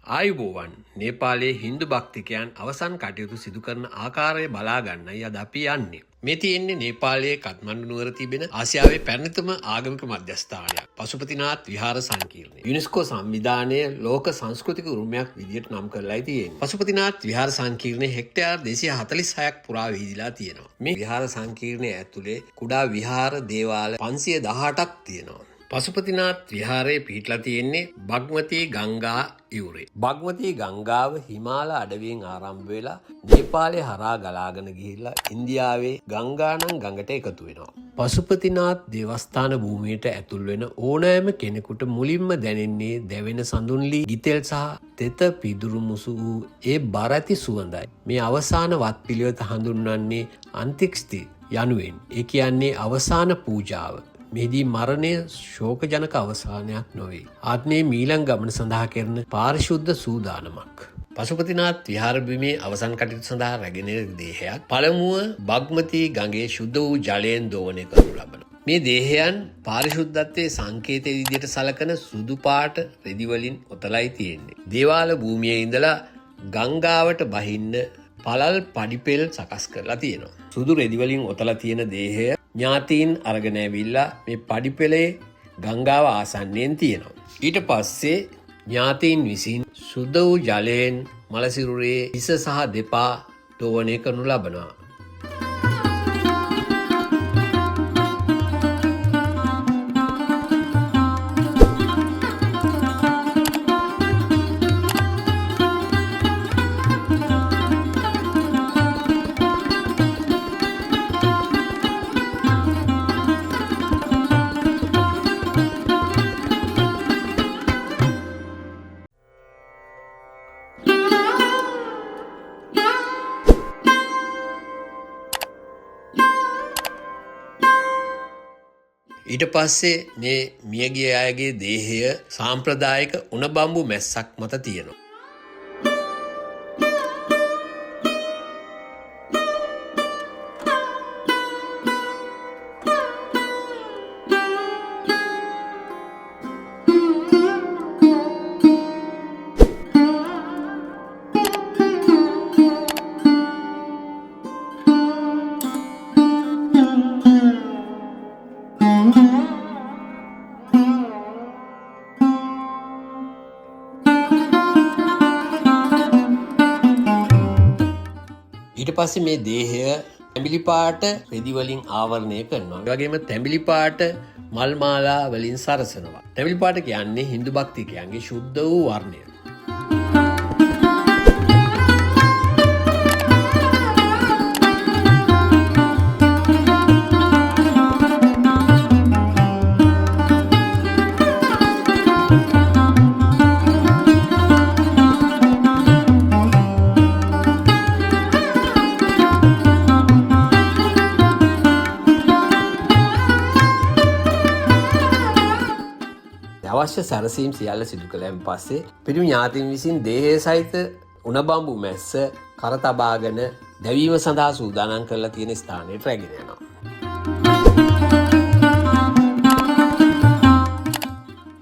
ආයුබෝවන් නේපාලයේ හින්දු භක්තිකයන් අවසන් කටයුතු සිදු කරන ආකාරය බලා ගන්නයි අද අපි යන්නේ. මේ තියෙන්නේ නේපාලයේ කත්මණ්ඩු නුවර තිබෙන ආසියාවේ පැරණිතම ආගමික මධ්‍යස්ථානයක්. පසුපතිනාත් විහාර සංකීර්ණය. යුනෙස්කෝ සංවිධානයේ ලෝක සංස්කෘතික උරුමයක් විදියට නම් කරලායි තියෙන්නේ. පසුපතිනාත් විහාර සංකීර්ණය හෙක්ටයාර් 246ක් පුරා විහිදලා තියෙනවා. මේ විහාර සංකීර්ණය ඇතුලේ කුඩා විහාර දේවාල 518ක් තියෙනවා. පසුපතිනාත් විහාරයේ පිහිටලා තියෙන්නේ බග්මතී ගංගා යුරේ. බග්මතී ගංගාව හිමාල අඩවියෙන් ආරම්භ වෙලා නේපාලය හරහා ගලාගෙන ගිහිල්ලා ඉන්දියාවේ ගංගානම් ගඟට එකතු වෙනවා. පසුපතිනාත් දේවස්ථාන භූමියට ඇතුල් වෙන ඕනෑම කෙනෙකුට මුලින්ම දැනෙන්නේ දැවෙන සඳුන්ලි ගිතෙල් සහ තෙත පිදුරු මුසු වූ ඒ බර ඇති සුවඳයි. මේ අවසාන වත් පිළිවෙත හඳුන්වන්නේ අන්තික්ෂ්ටි යනුවෙන්. ඒ කියන්නේ අවසාන පූජාව. මෙහිදී මරණය ශෝකජනක අවසානයක් නොවේ. ආත්මයේ මීළඟ ගමන සඳහා කරන පාරිශුද්ධ සූදානමක්. පසුපතිනාත් විහාර බිමේ අවසන් කටයුතු සඳහා රැගෙන එන දේහයක් පළමුව බග්මතී ගඟේ ශුද්ධ වූ ජලයෙන් දෝවනය කරනු ලබනවා. මේ දේහයන් පාරිශුද්ධත්වයේ සංකේතය විදිහට සලකන සුදු පාට රෙදි වලින් ඔතලයි තියෙන්නේ. දේවාල භූමියේ ඉඳලා ගංගාවට බහින්න පළල් පඩිපෙල් සකස් කරලා තියෙනවා. සුදු රෙදි වලින් ඔතලා තියෙන දේහය ඥාතීන් අරගෙන ඇවිල්ලා මේ පඩිපෙළේ ගංගාව ආසන්නයෙන් තියෙනවා. ඊට පස්සේ ඥාතීන් විසින් සුද්ධ වූ ජලයෙන් මලසිරුරේ හිස සහ දෙපා දෝවනය කරනු ලබනවා. ඊට පස්සේ මේ මියගිය අයගේ දේහය සාම්ප්‍රදායික උණ බම්බු මැස්සක් මත තියෙනවා. ඊට පස්සේ මේ දේහය තැඹිලි පාට රෙදි වලින් ආවරණය කරනවා. ඒ වගේම තැඹිලි පාට මල් මාලා වලින් සරසනවා. තැඹිලි පාට කියන්නේ හින්දු භක්තිකයන්ගේ සුද්ධ වූ වර්ණය. අවශ්‍ය සැරසීම් සියල්ල සිදු කළයන් පස්සේ පිරිමි ඥාතීන් විසින් දේහය සහිත උණ බම්බු මැස්ස කර තබාගෙන දැවීම සඳහා සූදානම් කරලා තියෙන ස්ථානයට රැගෙන යනවා.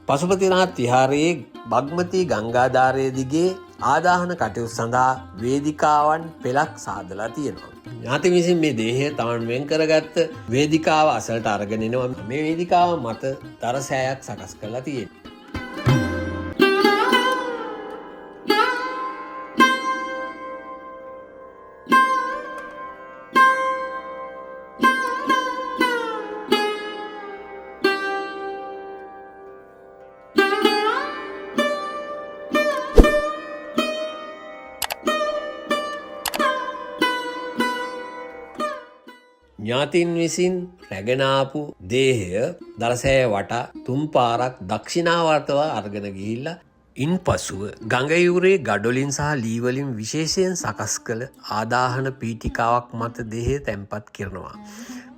පසුපතිනාත් විහාරයේ බග්මතී ගංගාධාරය දිගේ ආදාහන කටයුතු සඳහා වේදිකාවන් පෙළක් සාදලා තියෙනවා. ඥාති විසින් මේ දේහය තමන් වෙන් කරගත්ත වේදිකාව අසලට අරගෙන එනවා. මේ වේදිකාව මත දරසෑයක් සකස් කරලා තියෙනවා. ඥාතීන් විසින් රැගෙන ආපු දේහය දරසෑය වටා තුන් පාරක් දක්ෂිනාවර්තව අරගෙන ගිහිල්ලා ඉන්පසුව ගඟයුරේ ගඩොලින් සහ ලී වලින් විශේෂයෙන් සකස් කළ ආදාහන පීඨිකාවක් මත දේහය තැන්පත් කරනවා.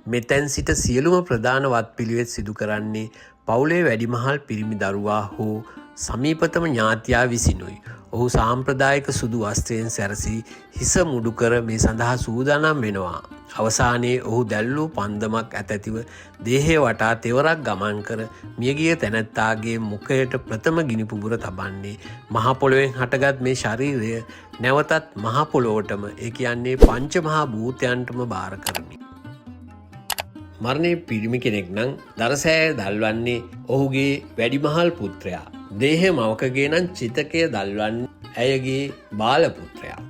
මෙතෙන් සිට සියලුම ප්‍රධාන වත්පිළිවෙත් සිදු කරන්නේ පවුලේ වැඩිමහල් පිරිමි දරුවා හෝ සමීපතම ඥාතියා විසිනුයි. ඔහු සාම්ප්‍රදායික සුදු වස්ත්‍රයෙන් සැරසී හිස මුඩු කර මේ සඳහා සූදානම් වෙනවා. අවසානයේ ඔහු දැල්වූ පන්දමක් ඇතැතිව දේහය වටා තෙවරක් ගමන් කර මියගිය තැනැත්තාගේ මුඛයට ප්‍රථම ගිනි පුපුර තබන්නේ මහ පොළොවෙන් හටගත් මේ ශරීරය නැවතත් මහ පොළොවටම, ඒ කියන්නේ පංච මහා භූතයන්ටම බාර කරමි. මරණය පිරිමි කෙනෙක් නම් දරසෑය දල්වන්නේ ඔහුගේ වැඩිමහල් පුත්‍රයා. දේහය මවකගේ නම් චිතකය දල්වන්නේ ඇයගේ බාල පුත්‍රයා.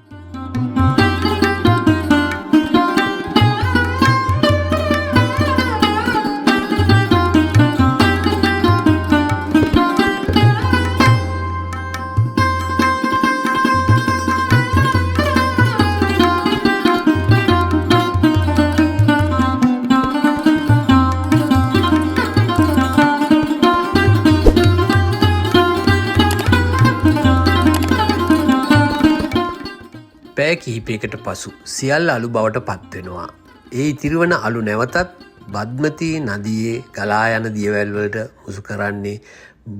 පැය කිහිපයකට පසු සියල්ල අලු බවට පත්වෙනවා. ඒ ඉතිරිවන අලු නැවතත් බද්මතී නදියේ ගලා යන දියවැල්වලට මුසු කරන්නේ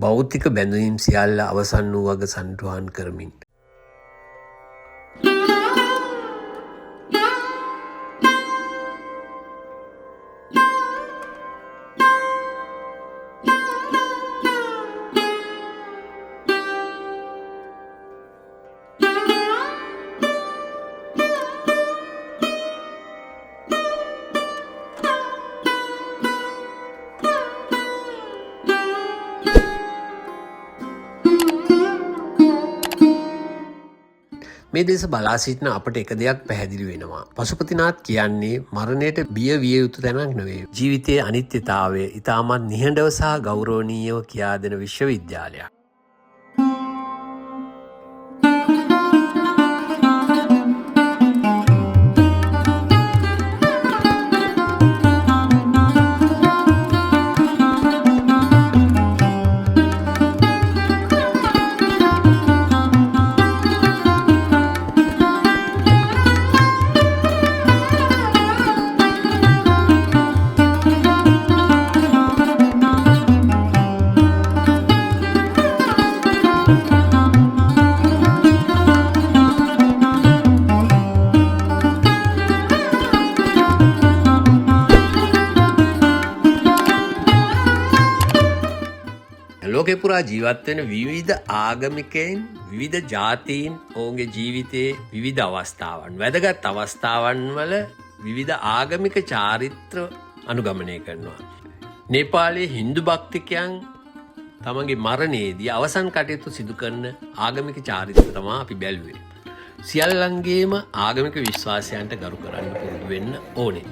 භෞතික බැඳීම් සියල්ල අවසන් වූ වග සන්තුහන් කරමින්. මේ දේශ බලා සිටින අපට එක දෙයක් පැහැදිලි වෙනවා. පසුපතිනාත් කියන්නේ මරණයට බිය විය යුතු තැනක් නෙවෙයි. ජීවිතයේ අනිත්‍යතාවය ඉතාමත් නිහඬව සහ ගෞරවනීයව කියා දෙන විශ්වවිද්‍යාලයක්. ලෝකෙ පුරා ජීවත් වෙන විවිධ ආගමිකයන්, විවිධ ජාතීන් ඔවුන්ගේ ජීවිතයේ විවිධ අවස්ථාවන්, වැදගත් අවස්ථාවන් වල විවිධ ආගමික චාරිත්‍ර අනුගමනය කරනවා. නේපාලයේ හින්දු භක්තිකයන් තමන්ගේ මරණයේදී අවසන් කටයුතු සිදු කරන ආගමික චාරිත්‍ර තමයි අපි බැලුවේ. සියල්ලන්ගේම ආගමික විශ්වාසයන්ට ගරු කරන්න පුරුදු වෙන්න ඕනේ.